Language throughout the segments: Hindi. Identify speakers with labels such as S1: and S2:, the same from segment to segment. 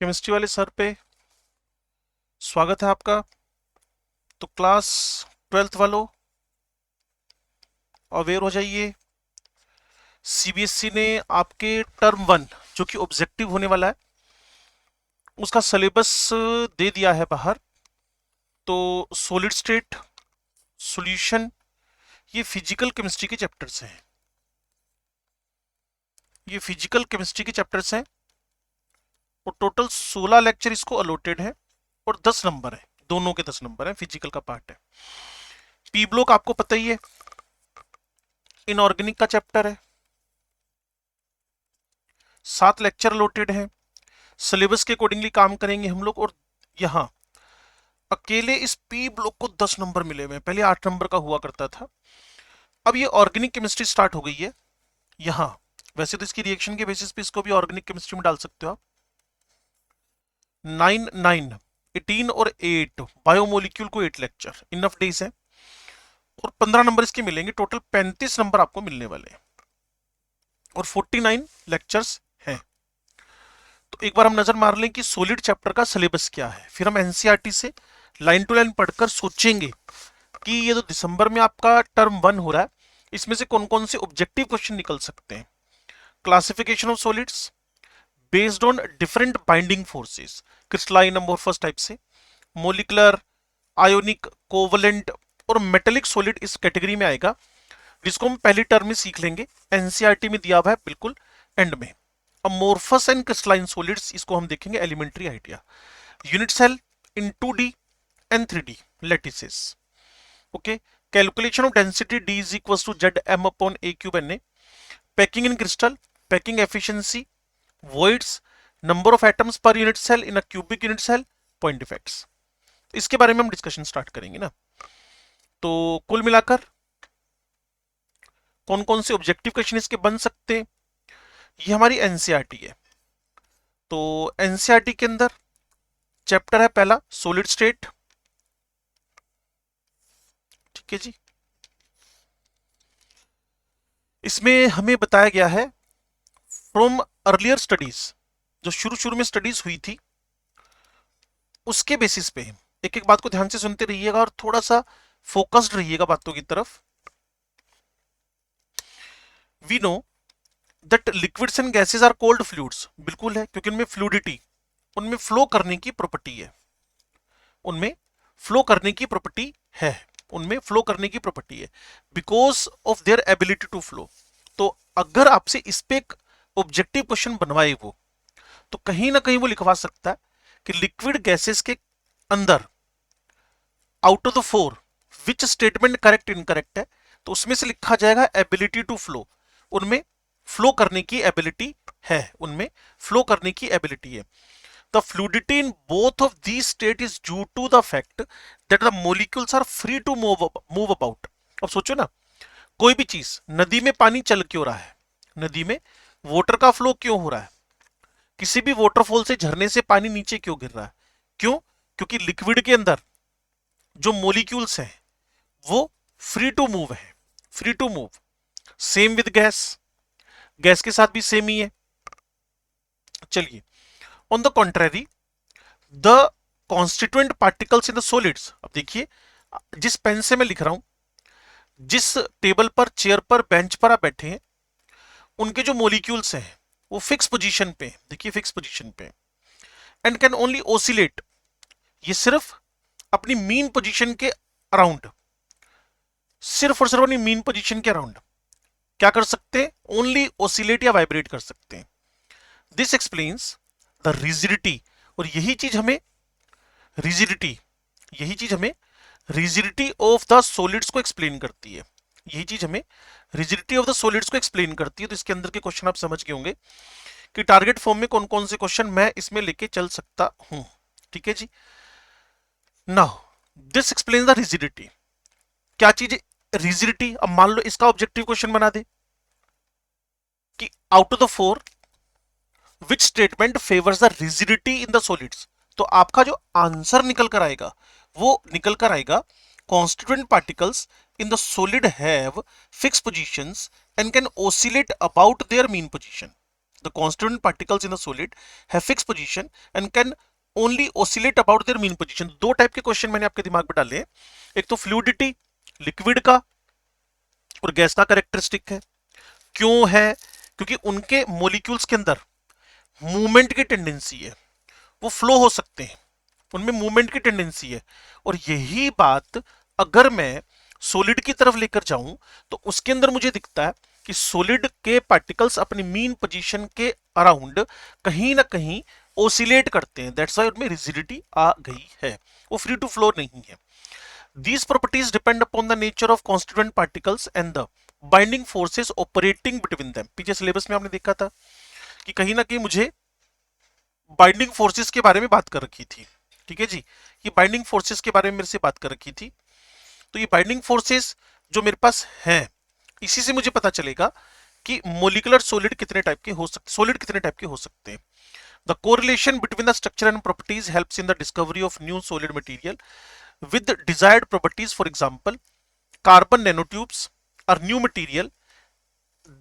S1: केमिस्ट्री वाले सर पे स्वागत है आपका। तो क्लास 12th वालों अवेयर हो जाइए। सीबीएसई ने आपके टर्म 1 जो कि ऑब्जेक्टिव होने वाला है उसका सिलेबस दे दिया है बाहर। तो सॉलिड स्टेट, सॉल्यूशन, ये फिजिकल केमिस्ट्री के चैप्टर्स हैं। ये फिजिकल केमिस्ट्री के चैप्टर्स हैं और टोटल 16 लेक्चर इसको अलॉटेड है और 10 नंबर है, दोनों के 10 नंबर है, फिजिकल का पार्ट है। पी ब्लॉक आपको पता ही है, इनऑर्गेनिक का चैप्टर है। 7 लेक्चर अलॉटेड हैं, सिलेबस के अकॉर्डिंगली काम करेंगे हम लोग। और यहाँ अकेले इस पी ब्लॉक को 10 नंबर मिले हुए हैं, पहले 8 नंबर का हुआ करता था। अब ये ऑर्गेनिक केमिस्ट्री स्टार्ट हो गई है यहाँ। वैसे तो इसकी रिएक्शन के बेसिस पे इसको भी ऑर्गेनिक केमिस्ट्री में डाल सकते हो आप। 9, 9, 18 और 8 बायोमोलिक्यूल को 8 लेक्चर इनफ डेज है और 15 नंबर इसके मिलेंगे। टोटल 35 नंबर आपको मिलने वाले हैं और 49 लेक्चर्स हैं। तो एक बार हम नजर मार लें कि सॉलिड चैप्टर का सिलेबस क्या है, फिर हम एनसीईआरटी से लाइन टू लाइन पढ़कर सोचेंगे कि ये तो दिसंबर में आपका टर्म 1 हो रहा है, इसमें से कौन कौन से ऑब्जेक्टिव क्वेश्चन निकल सकते हैं। Classification of solids based on different binding forces, crystalline amorphous type से, मोलिकुलर, आयोनिक, कोवलेंट और मेटेलिक सॉलिड इस कैटेगरी में आएगा, जिसको हम पहली टर्म में सीख लेंगे। एनसीईआरटी में दिया हुआ है बिल्कुल एंड में। अमोर्फस एंड क्रिस्टलाइन सॉलिड्स, इसको हम देखेंगे, elementary idea. Unit cell in 2D and 3D lattices. Okay, calculation of density D is equals to Zm upon A cube Na. Packing in crystal, packing efficiency, voids, number of atoms per unit cell in a cubic unit cell, point defects. इसके बारे में हम डिस्कशन स्टार्ट करेंगे ना। तो कुल मिलाकर कौन कौन से ऑब्जेक्टिव क्वेश्चन इसके बन सकते हैं, ये हमारी एनसीईआरटी है। तो एनसीईआरटी के अंदर चैप्टर है पहला सॉलिड स्टेट, ठीक है जी। इसमें हमें बताया गया है फ्रॉम अर्लियर स्टडीज, जो शुरू शुरू में स्टडीज हुई थी उसके बेसिस पे एक एक बात को ध्यान से सुनते रहिएगा और थोड़ा सा फोकस्ड रहिएगा बातों की तरफ। We know that liquids and gases are called fluids, बिल्कुल है, क्योंकि उनमें फ्लूइडिटी, उनमें फ्लो करने की प्रॉपर्टी है, उनमें फ्लो करने की प्रॉपर्टी है, उनमें फ्लो करने की प्रॉपर्टी है because of their ability to flow. तो अगर आपसे इस पे एक ऑब्जेक्टिव क्वेश्चन बनवाए वो, तो कहीं ना कहीं वो लिखवा सकता है कि लिक्विड गैसेस के अंदर out of the 4 which statement correct incorrect है, तो उसमें से लिखा जाएगा एबिलिटी टू फ्लो। उनमें फ्लो करने की एबिलिटी है, उनमें फ्लो करने की एबिलिटी है। The fluidity in both of these states is due to the fact that the molecules are free to move about. अब सोचो ना, कोई भी चीज, नदी में पानी चल क्यों रहा है, नदी में वाटर का फ्लो क्यों हो रहा है, किसी भी वाटरफॉल से, झरने से पानी नीचे क्यों गिर रहा है, क्यों? क्योंकि लिक्विड के अंदर जो मोलिक्यूल्स हैं वो फ्री टू मूव है, free to move. Same with gas, gas के साथ भी सेम ही है। चलिए, on the contrary the constituent particles in the solids, अब देखिए जिस पेन से मैं लिख रहा हूं, जिस टेबल पर, चेयर पर, बेंच पर आप बैठे हैं, उनके जो मोलिक्यूल्स हैं वो फिक्स पोजीशन पे, देखिए फिक्स पोजीशन पे, एंड कैन ओनली ओसिलेट, ये सिर्फ अपनी मीन पोजीशन के अराउंड, सिर्फ और सिर्फ अपनी मीन पोजीशन के अराउंड क्या कर सकते हैं, ओनली ओसिलेट या वाइब्रेट कर सकते हैं। दिस एक्सप्लेन्स द रिजिडिटी, और यही चीज हमें रिजिडिटी, यही चीज हमें रिजिडिटी ऑफ द सॉलिड्स को एक्सप्लेन करती है, यही चीज हमें रिजिडिटी ऑफ द सॉलिड्स को एक्सप्लेन करती है। तो इसके अंदर के क्वेश्चन आप समझ गए होंगे कि टारगेट फॉर्म में कौन कौन से क्वेश्चन मैं इसमें लेके चल सकता हूं, ठीक है जी। Now this explain the rigidity, क्या चीज रिजिडिटी। अब मान लो इसका ऑब्जेक्टिव क्वेश्चन बना दे कि out of the 4 which statement favours the rigidity in the solids, तो आपका जो आंसर निकल कर आएगा वो निकल कर आएगा constituent particles in the solid have fixed positions and can oscillate about their mean position. The constituent particles in the solid have fixed position and can only oscillate about their mean position. दो टाइप के क्वेश्चन मैंने आपके दिमाग में डाले हैं, एक तो फ्लूइडिटी लिक्विड का और गैस का कैरेक्टरिस्टिक है। क्यों है? क्योंकि उनके मॉलिक्यूल्स के अंदर मूवमेंट की टेंडेंसी है, वो फ्लो हो सकते हैं, उनमें मूवमेंट की टेंडेंसी है। और यही बात अगर मैं सॉलिड की तरफ लेकर जाऊं तो उसके अंदर मुझे दिखता है कि सॉलिड के पार्टिकल्स अपनी मीन पोजीशन के अराउंड कहीं ना कहीं ओसिलेट करते हैं, दैट्स व्हाई उनमें रिजिडिटी आ गई है, वो फ्री टू फ्लो नहीं है। These properties depend upon the nature of constituent particles and the binding forces operating between them. पीछे सिलेबस में आपने देखा था कि कहीं ना कहीं मुझे बाइंडिंग फोर्सेस के बारे में बात कर रखी थी, ठीक है जी, ये बाइंडिंग फोर्सेस के बारे में मेरे से बात कर रखी थी। तो ये बाइंडिंग फोर्सेस जो मेरे पास हैं, इसी से मुझे पता चलेगा कि मोलिकुलर सॉलिड कितने टाइप के हो सकते, सॉलिड कितने टाइप के हो सकते हैं। The correlation between the structure and properties helps in the discovery of new solid material with desired properties. For example, carbon nanotubes are new material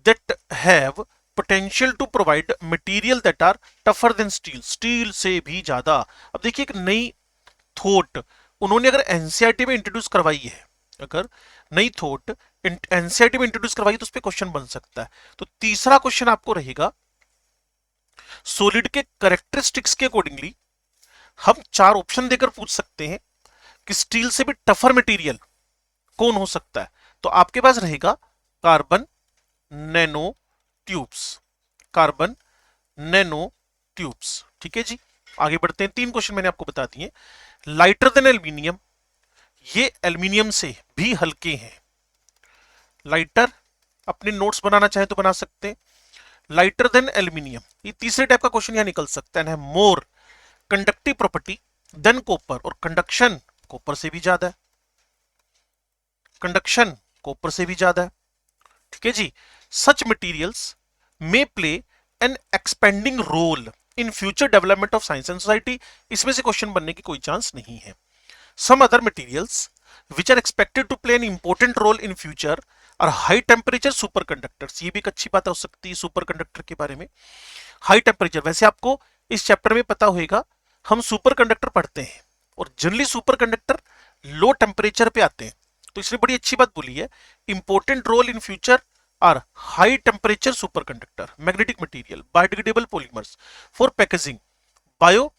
S1: that have potential to provide material that are tougher than steel. Steel से भी ज्यादा। अब देखिए एक नई थॉट उन्होंने अगर एनसीईआरटी में इंट्रोड्यूस करवाई है, अगर नई थॉट एनसीईआरटी में इंट्रोड्यूस करवाई तो उस पर क्वेश्चन बन सकता है। तो तीसरा क्वेश्चन आपको रहेगा, सॉलिड के कैरेक्टरिस्टिक्स के अकॉर्डिंगली हम चार ऑप्शन देकर पूछ सकते हैं कि स्टील से भी टफर मटेरियल कौन हो सकता है। तो आपके पास रहेगा carbon nano tubes, carbon nano tubes, ठीक है जी। आगे बढ़ते हैं, तीन क्वेश्चन मैंने आपको बता दिए। लाइटर देन एल्यूमिनियम, ये एल्यूमिनियम से भी हल्के हैं। लाइटर, अपने नोट्स बनाना चाहे तो बना सकते हैं। लाइटर देन एल्यूमिनियम, ये तीसरे टाइप का क्वेश्चन यहां निकल सकता है। मोर कंडक्टिव प्रॉपर्टी देन कॉपर, और कंडक्शन कॉपर से भी ज्यादा है, कंडक्शन कॉपर से भी ज्यादा है, ठीक है जी। Such materials may play an expanding role in future development of science and society, इसमें से क्वेश्चन बनने की कोई चांस नहीं है। Some other materials which are expected to play an important role in future और हाई टेम्परेचर सुपर कंडक्टर्स, ये भी एक अच्छी बात हो सकती है सुपर कंडक्टर के बारे में। हाई टेम्परेचर, वैसे आपको इस चैप्टर में पता होगा हम सुपर कंडक्टर पढ़ते हैं और generally super conductor low temperature पे आते हैं, तो इसने बड़ी अच्छी बात बोली है, important role in future are high temperature super conductor, magnetic material, biodegradable polymers for packaging, bio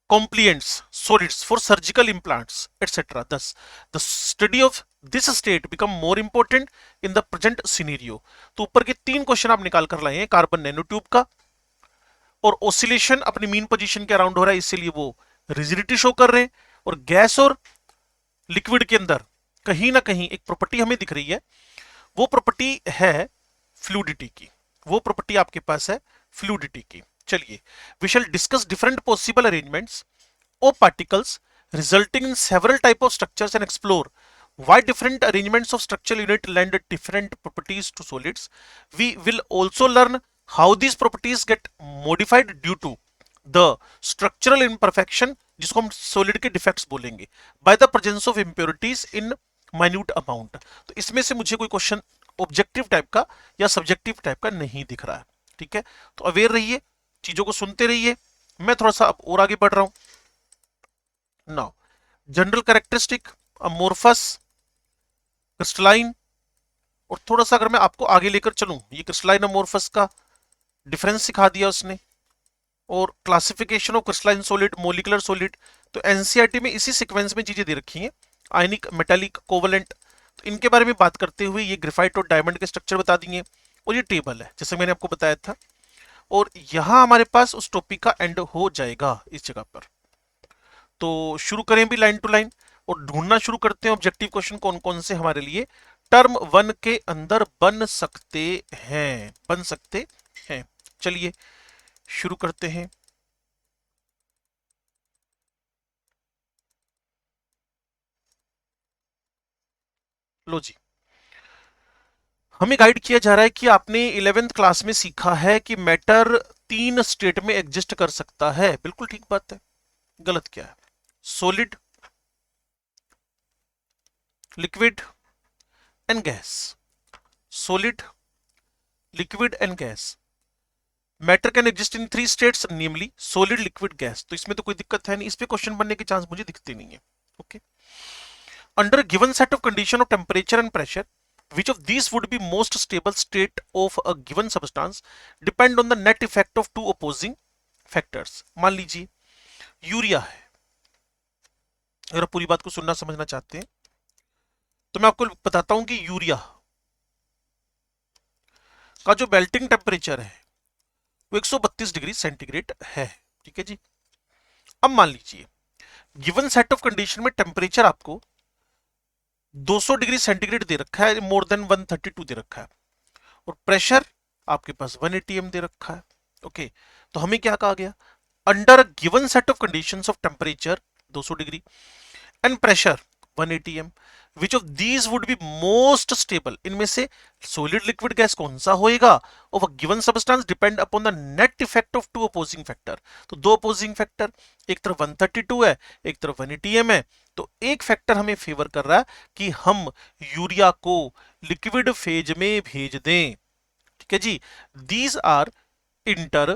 S1: compliants, solids for surgical implants, etc. Thus, the study of this state become more important in the present scenario. तो ऊपर के तीन क्वेश्चन आप निकाल कर लाए हैं, कार्बन नैनोट्यूब का, और ऑसिलेशन अपनी मीन पोजीशन के अराउंड हो रहा है, इसलिए वो रिजिडिटी शो कर रहे हैं। और गैस और लिक्विड के अंदर कहीं ना कहीं एक प्रॉपर्टी हमें दिख रही है, वो प्रॉपर्टी है फ्लूइडिटी की, वो प्रॉपर्टी आपके पास है फ्लूइडिटी की। चलिए, we shall discuss different possible arrangements of particles resulting in several type of structures and explore why different arrangements of structural unit lend different properties to solids. We will also learn how these properties get modified due to the structural imperfection, जिसको हम solid के defects बोलेंगे, by the presence of impurities in minute amount. तो इसमें से मुझे कोई क्वेश्चन ऑब्जेक्टिव टाइप का या सब्जेक्टिव टाइप का नहीं दिख रहा है, ठीक है। तो अवेयर रहिए, चीजों को सुनते रहिए। मैं थोड़ा सा अब और आगे बढ़ रहा हूं। Now general characteristic, amorphous, crystalline, और थोड़ा सा अगर मैं आपको आगे लेकर चलूं, ये क्रिस्टलाइन अमोर्फस का डिफरेंस सिखा दिया उसने, और classification of crystalline solid, molecular solid, तो एनसीईआरटी में इसी सीक्वेंस में चीजें दे रखी हैं, आयनिक, मेटालिक, कोवलेंट, तो इनके बारे में बात करते हुए ये ग्रेफाइट और डायमंड के स्ट्रक्चर बता दिए, और ये टेबल है जैसे मैंने आपको बताया था। और यहां हमारे पास उस टॉपिक का एंड हो जाएगा इस जगह पर। तो शुरू करें भी लाइन टू लाइन और ढूंढना शुरू करते हैं ऑब्जेक्टिव क्वेश्चन कौन कौन से हमारे लिए टर्म 1 के अंदर बन सकते हैं, बन सकते हैं। चलिए शुरू करते हैं। लो जी, हमें गाइड किया जा रहा है कि आपने 11th क्लास में सीखा है कि मैटर 3 स्टेट में एग्जिस्ट कर सकता है। बिल्कुल ठीक बात है, गलत क्या है? Solid, liquid and gas, solid, liquid and gas. Matter can exist in 3 states, namely solid, liquid, gas. तो इसमें तो कोई दिक्कत है नहीं, इस पे क्वेश्चन बनने के चांस मुझे दिखते नहीं है। Okay, under given set of condition of temperature and pressure, which of these would be most stable state of a given substance depend on the net effect of two opposing factors। मान लीजिए यूरिया है, अगर आप पूरी बात को सुनना समझना चाहते हैं तो मैं आपको बताता हूं कि यूरिया का जो मेल्टिंग टेम्परेचर है वो 132 डिग्री सेंटीग्रेड है। ठीक है जी। अब मान लीजिए गिवन सेट ऑफ कंडीशन में टेम्परेचर आपको 200 डिग्री सेंटीग्रेड दे रखा है, मोर देन 132 दे रखा है, और प्रेशर आपके पास 1 atm दे रखा है। ओके, तो हमें क्या कहा गया, under given set of conditions of temperature 200 degree and pressure 1 atm, which of these would be most stable, इनमें से सॉलिड, लिक्विड, गैस कौन सा होएगा of a given substance depend upon the net effect of to opposing factor. तो दो अपोजिंग फैक्टर, एक तरफ 132 है, एक तरफ 1 atm है, तो एक फैक्टर हमें फेवर कर रहा है कि हम यूरिया को लिक्विड फेज में भेज दें। ठीक है जी। These are inter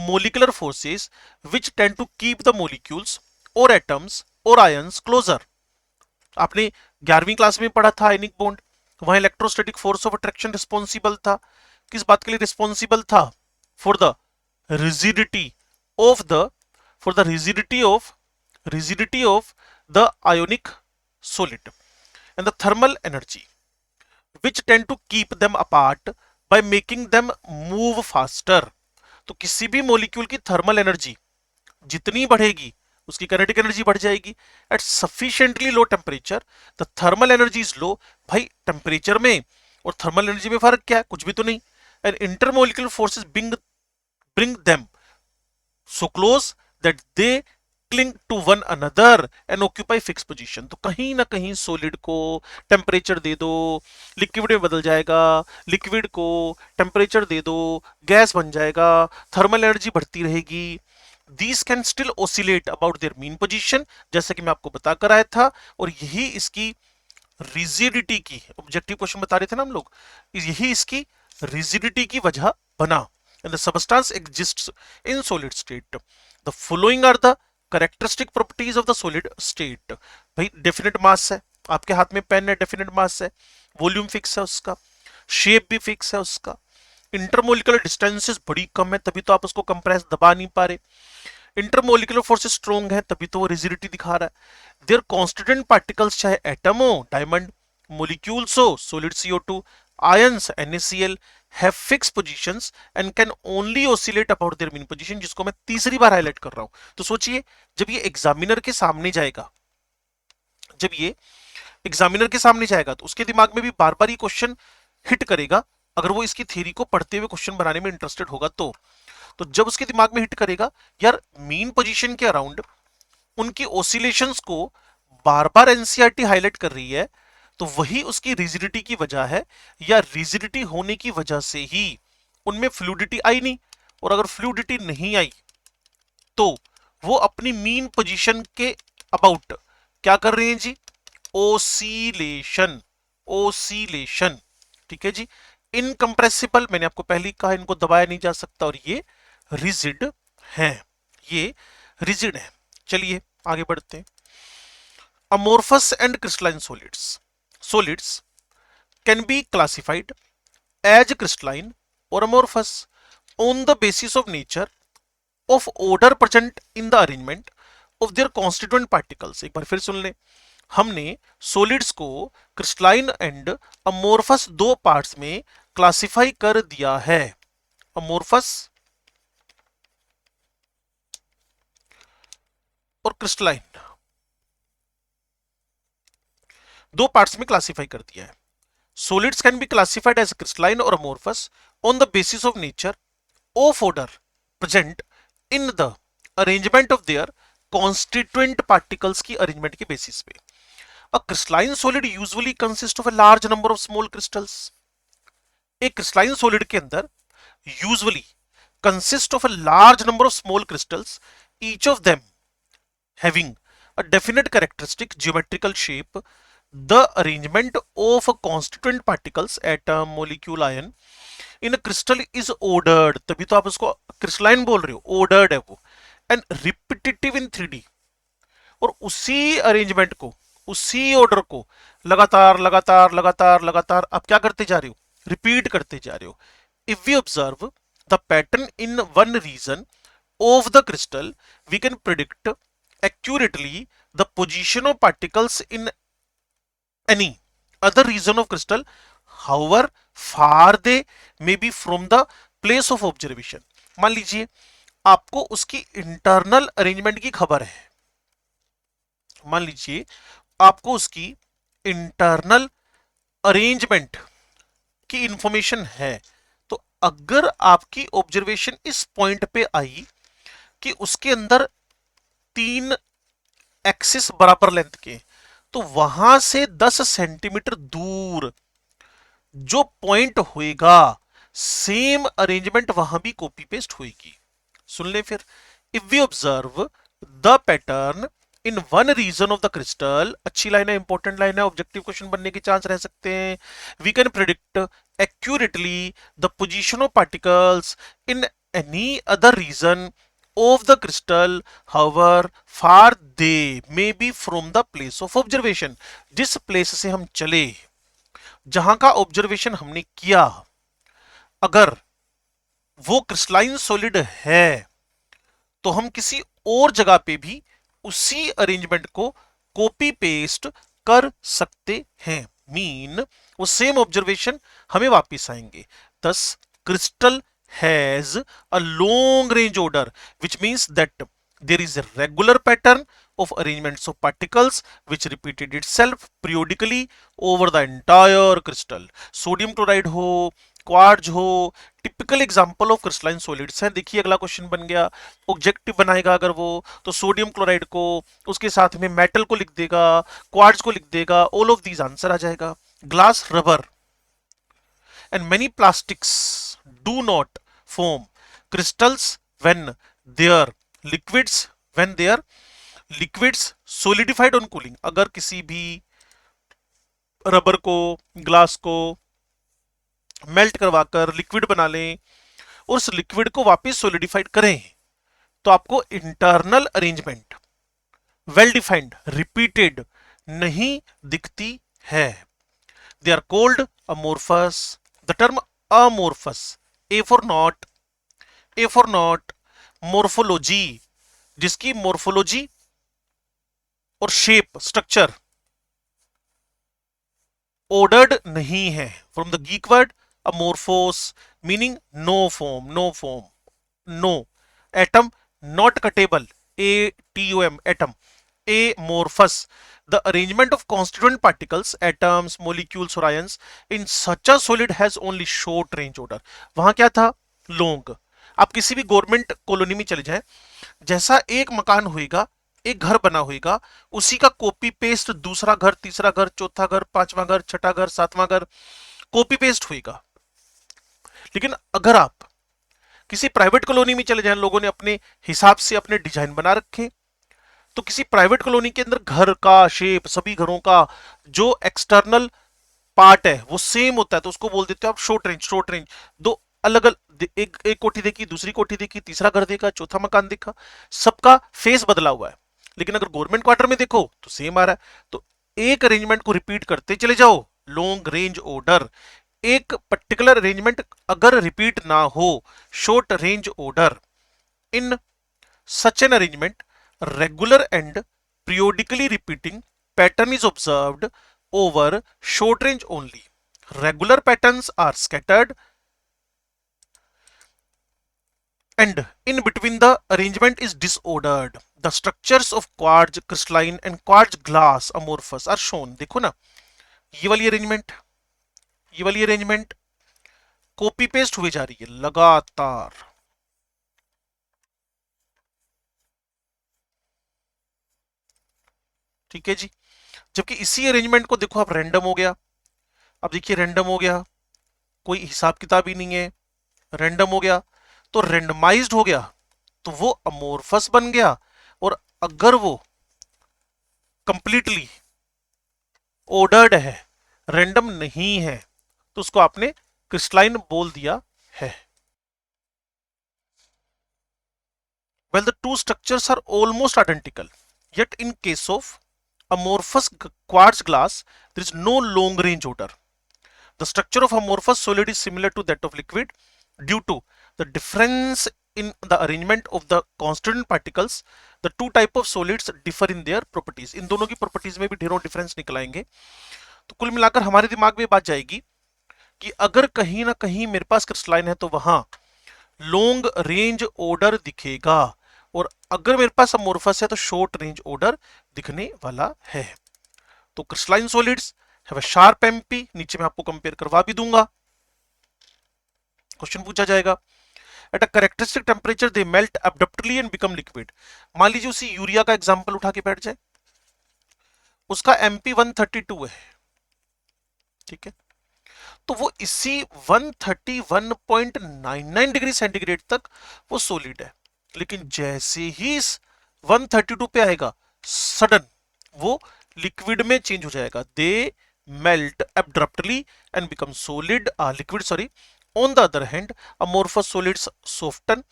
S1: molecular forces which tend to keep the molecules और एटम्स और आयंस क्लोजर। आपने 11वीं क्लास में पढ़ा था आयनिक बॉन्ड, वहां electrostatic force of attraction responsible था। किस बात के लिए रिस्पॉन्सिबल था? For the rigidity of the rigidity of the ionic solid and the thermal energy which tend to keep them apart by making them move faster। तो किसी भी मॉलिक्यूल की थर्मल एनर्जी जितनी बढ़ेगी उसकी काइनेटिक एनर्जी बढ़ जाएगी। At sufficiently low temperature the thermal energy is low. भाई टेम्परेचर में और थर्मल एनर्जी में फर्क क्या है? कुछ भी तो नहीं। And intermolecular forces bring them so close that they cling to one another and occupy fixed position। तो कहीं ना कहीं सॉलिड को टेम्परेचर दे दो, लिक्विड में बदल जाएगा, लिक्विड को टेम्परेचर दे दो, गैस बन जाएगा, थर्मल एनर्जी बढ़ती रहेगी। These can still oscillate about their mean position, जैसे कि मैं आपको बता कर आया था, और यही इसकी रिजिडिटी की, ऑब्जेक्टिव क्वेश्चन बता रहे थे ना हम लोग, यही इसकी रिजिडिटी की वजह बना। And the substance exists in solid state। The following are the characteristic properties of the solid state। भाई डेफिनेट मास है, आपके हाथ में पेन है, डेफिनेट मास है, वॉल्यूम फिक्स है उसका, शेप भी फिक्स है उसका, इंटरमोलिकुलर डिस्टेंसेस बड़ी कम है तभी तो आप उसको कंप्रेस दबा नहीं पा रहे, इंटरमोलिकुलर फोर्सेस स्ट्रॉन्ग है तभी तो वो रिजिडिटी दिखा रहा है। देयर कॉन्स्टिट्यूएंट पार्टिकल्स, चाहे एटम हो, डायमंड, मोलिक्यूल्स हो, solid CO2, ions NaCl, have fixed positions and can only oscillate about their mean position, जिसको मैं तीसरी बार हाईलाइट कर रहा हूं। तो सोचिए जब ये एग्जामिनर के सामने जाएगा, तो उसके दिमाग में भी बार बार ये क्वेश्चन हिट करेगा, अगर वो इसकी थ्योरी को पढ़ते हुए क्वेश्चन बनाने में इंटरेस्टेड होगा तो जब उसके दिमाग में हिट करेगा यार मीन पोजीशन के अराउंड उनकी ऑसिलेशंस को बार बार एनसीईआरटी हाईलाइट कर रही है, तो वही उसकी रिजिडिटी की वजह है, या रिजिडिटी होने की वजह से ही उनमें फ्लूइडिटी आई नहीं, और अगर फ्लूइडिटी नहीं आई तो वो अपनी मीन पोजीशन के अबाउट क्या कर रहे हैं जी? ओसिलेशन। ठीक है जी। इनकंप्रेसिबल, मैंने आपको पहले ही कहा इनको दबाया नहीं जा सकता, और ये रिजिड है, चलिए आगे बढ़ते हैं। Amorphous and crystalline solids can be classified as crystalline or amorphous on the basis of nature of order present in the arrangement of their constituent particles। एक बार फिर सुन लें, हमने सॉलिड्स को क्रिस्टलाइन एंड अमोर्फस दो पार्ट्स में क्लासिफाई कर दिया है। अमोर्फस और क्रिस्टलाइन दो पार्ट्स में क्लासिफाई कर दिया है। Solids can be classified as crystalline और amorphous on the basis of nature of order present in the arrangement of their constituent particles की अरेंजमेंट के बेसिस पे। A crystalline solid usually consist of a large number of small crystals. एक क्रिस्टलाइन सॉलिड के अंदर usually consist of a large number of small crystals, each of them having a definite characteristic geometrical shape. The arrangement of constituent particles, atom, molecule, ion, in crystal is ordered, तभी तो आप उसको क्रिस्टलाइन बोल रहे हो, ऑर्डर्ड है वो, एंड रिपीटेटिव इन 3D। और उसी अरेंजमेंट को, उसी ऑर्डर को लगातार लगातार लगातार लगातार आप क्या करते जा रहे हो, रिपीट करते जा रहे हो। If we observe the pattern in one region of the crystal, we can predict accurately the position of particles in any other region of crystal, however far they may be from the place of observation। मान लीजिए आपको उसकी इंटरनल अरेंजमेंट की खबर है, मान लीजिए आपको उसकी इंटरनल अरेंजमेंट की इंफॉर्मेशन है, तो अगर आपकी ऑब्जर्वेशन इस पॉइंट पे आई कि उसके अंदर 3 एक्सिस बराबर लेंथ के, तो वहां से 10 सेंटीमीटर दूर जो पॉइंट होएगा, सेम अरेंजमेंट वहां भी कॉपी पेस्ट होएगी। सुन ले फिर, if we observe the pattern in one region of the crystal, अच्छी लाइन है, इंपॉर्टेंट लाइन है, ऑब्जेक्टिव क्वेश्चन बनने के चांस रह सकते हैं। We can predict accurately the position of particles in any other region of the crystal, however far they may be from the place of observation। जिस प्लेस से हम चले, जहां का ऑब्जर्वेशन हमने किया, अगर वो क्रिस्टलाइन सॉलिड है तो हम किसी और जगह पे भी उसी अरेंजमेंट को कॉपी पेस्ट कर सकते हैं। मीन वो सेम ऑब्जर्वेशन हमें वापस आएंगे। दस crystal has a long range order, which means that there is a regular pattern of arrangements of particles which repeated itself periodically over the entire crystal। Sodium chloride हो, क्वार्ट्ज हो, typical example of crystalline solids हैं। देखिए अगला क्वेश्चन बन गया, ऑब्जेक्टिव बनाएगा अगर वो, तो सोडियम क्लोराइड को उसके साथ में मेटल को लिख देगा, क्वार्ट्ज को लिख देगा, ऑल ऑफ दीज आंसर आ जाएगा। Glass, rubber and many plastics do not form crystals when their liquids solidified on cooling। अगर किसी भी रबर को, ग्लास को मेल्ट करवाकर लिक्विड बना लें और उस लिक्विड को वापस सोलिडिफाइड करें, तो आपको internal arrangement well defined repeated नहीं दिखती है। They are called amorphous. The term amorphous, A for not, morphology, जिसकी morphology और shape, structure ordered नहीं है। From the Greek word amorphos, meaning no form, no atom, not cuttable, atom, atom, amorphous, the arrangement of constituent particles, atoms, molecules or ions in such a solid has only short range order। वहां क्या था, लॉन्ग। आप किसी भी गवर्नमेंट कॉलोनी में चले जाएं, जैसा एक मकान होएगा, एक घर बना होएगा, उसी का कॉपी पेस्ट दूसरा घर, तीसरा घर, चौथा घर, पांचवा घर, छठा घर, सातवां घर, कॉपी पेस्ट होएगा। लेकिन अगर आप किसी प्राइवेट कॉलोनी में चले जाएं, लोगों ने अपने हिसाब से अपने डिजाइन बना रखे, तो किसी प्राइवेट कॉलोनी के अंदर घर का शेप, सभी घरों का जो एक्सटर्नल पार्ट है वो सेम होता है, तो उसको बोल देते हो आप शॉर्ट रेंज। दो अलग अलग, एक कोठी देखी, दूसरी कोठी देखी, तीसरा घर देखा, चौथा मकान देखा, सबका फेस बदला हुआ है। लेकिन अगर गवर्नमेंट क्वार्टर में देखो तो सेम आ रहा है। तो एक अरेंजमेंट को रिपीट करते चले जाओ, लॉन्ग रेंज ऑर्डर। एक पर्टिकुलर अरेंजमेंट अगर रिपीट ना हो, short range order. In such an arrangement regular and periodically repeating pattern is observed over short range only। Regular patterns are scattered and in between the arrangement is disordered। The structures of quartz crystalline and quartz glass amorphous are shown। देखो ना, ये वाली अरेंजमेंट कॉपी पेस्ट हुई जा रही है लगातार। ठीक है जी। जबकि इसी अरेंजमेंट को देखो आप, रैंडम हो गया, अब देखिए रैंडम हो गया, कोई हिसाब किताब ही नहीं है, रैंडम हो गया तो रैंडमाइज्ड हो गया, तो वो अमोर्फस बन गया। और अगर वो कंप्लीटली ऑर्डर्ड है, रैंडम नहीं है, तो उसको आपने क्रिस्टलाइन बोल दिया है। Well, the two structures are almost identical, yet in case of amorphous quartz glass, there is no long range odor. The structure of amorphous solid is similar to that of liquid due to the difference in the arrangement of the constituent particles. The two type of solids differ in their properties. इन दोनों की properties में भी ढेरों difference निकल आएंगे। तो कुल मिलाकर हमारे दिमाग में बात जाएगी कि अगर कहीं ना कहीं मेरे पास क्रिस्टलाइन है तो वहां लॉन्ग रेंज ऑर्डर दिखेगा, और अगर मेरे पास अमोर्फस है तो शॉर्ट रेंज ऑर्डर दिखने वाला है। तो crystalline solids have a sharp MP, नीचे मैं आपको कंपेयर करवा भी दूंगा, क्वेश्चन पूछा जाएगा। At a characteristic temperature they melt abruptly and become liquid. मान लीजिए उसी यूरिया का एग्जांपल उठा के बैठ जाए, उसका एमपी 132 है, ठीक है, तो वो इसी 131.99 डिग्री सेंटीग्रेड तक वो सॉलिड है, लेकिन जैसे ही इस 132 पे आएगा सडन वो लिक्विड में चेंज हो जाएगा। They melt abruptly and become solid liquid, sorry. On the other hand, amorphous solids soften,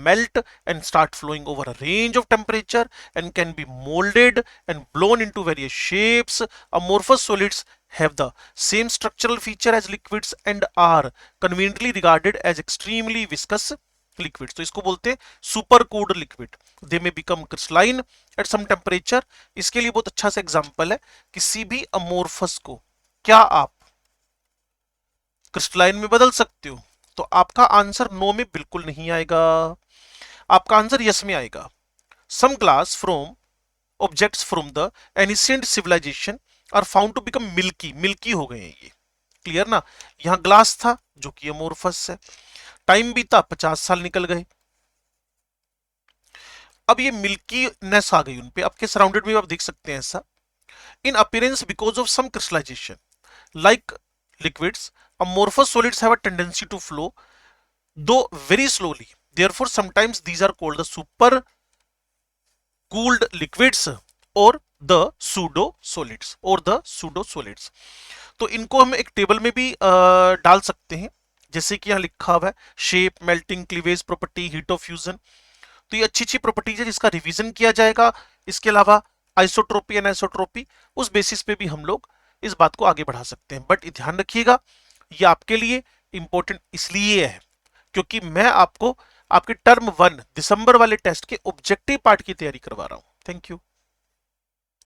S1: melt and start flowing over a range of temperature and can be molded and blown into various shapes. Amorphous solids have the same structural feature as liquids and are conveniently regarded as extremely viscous liquids. तो इसको बोलते हैं super cooled liquid. They may become crystalline at some temperature. इसके लिए बहुत अच्छा सा एग्जांपल है, किसी भी अमोर्फस को क्या आप क्रिस्टलाइन में बदल सकते हो? तो आपका आंसर नो में बिल्कुल नहीं आएगा, आपका आंसर यस में आएगा। Some glass from objects from the ancient civilisation are found to become milky, milky हो गए हैं ये, क्लियर ना। यहां ग्लास था जो कि अमोर्फस है, टाइम बीता 50 साल निकल गए, अब ये मिल्कीनेस आ गई उन पे। आपके सराउंडेड में आप देख सकते हैं ऐसा। In appearance because of some crystallization like liquids, amorphous solids have a tendency to flow, though very slowly. Therefore, sometimes these are called the super cooled liquids or the pseudo solids or the pseudo solids. तो इनको हम एक टेबल में भी डाल सकते हैं, जैसे कि यहाँ लिखा हुआ है shape, melting, cleavage property, heat of fusion. तो ये अच्छी अच्छी प्रॉपर्टीज है जिसका रिवीजन किया जाएगा। इसके अलावा आइसोट्रोपी, एनाइसोट्रोपी, उस बेसिस पे भी हम लोग इस बात को आगे बढ़ा सकते हैं। बट ध्यान रखिएगा, ये आपके लिए इंपॉर्टेंट इसलिए है क्योंकि मैं आपको आपके टर्म 1 दिसंबर वाले टेस्ट के ऑब्जेक्टिव पार्ट की तैयारी करवा रहा हूं। Thank you.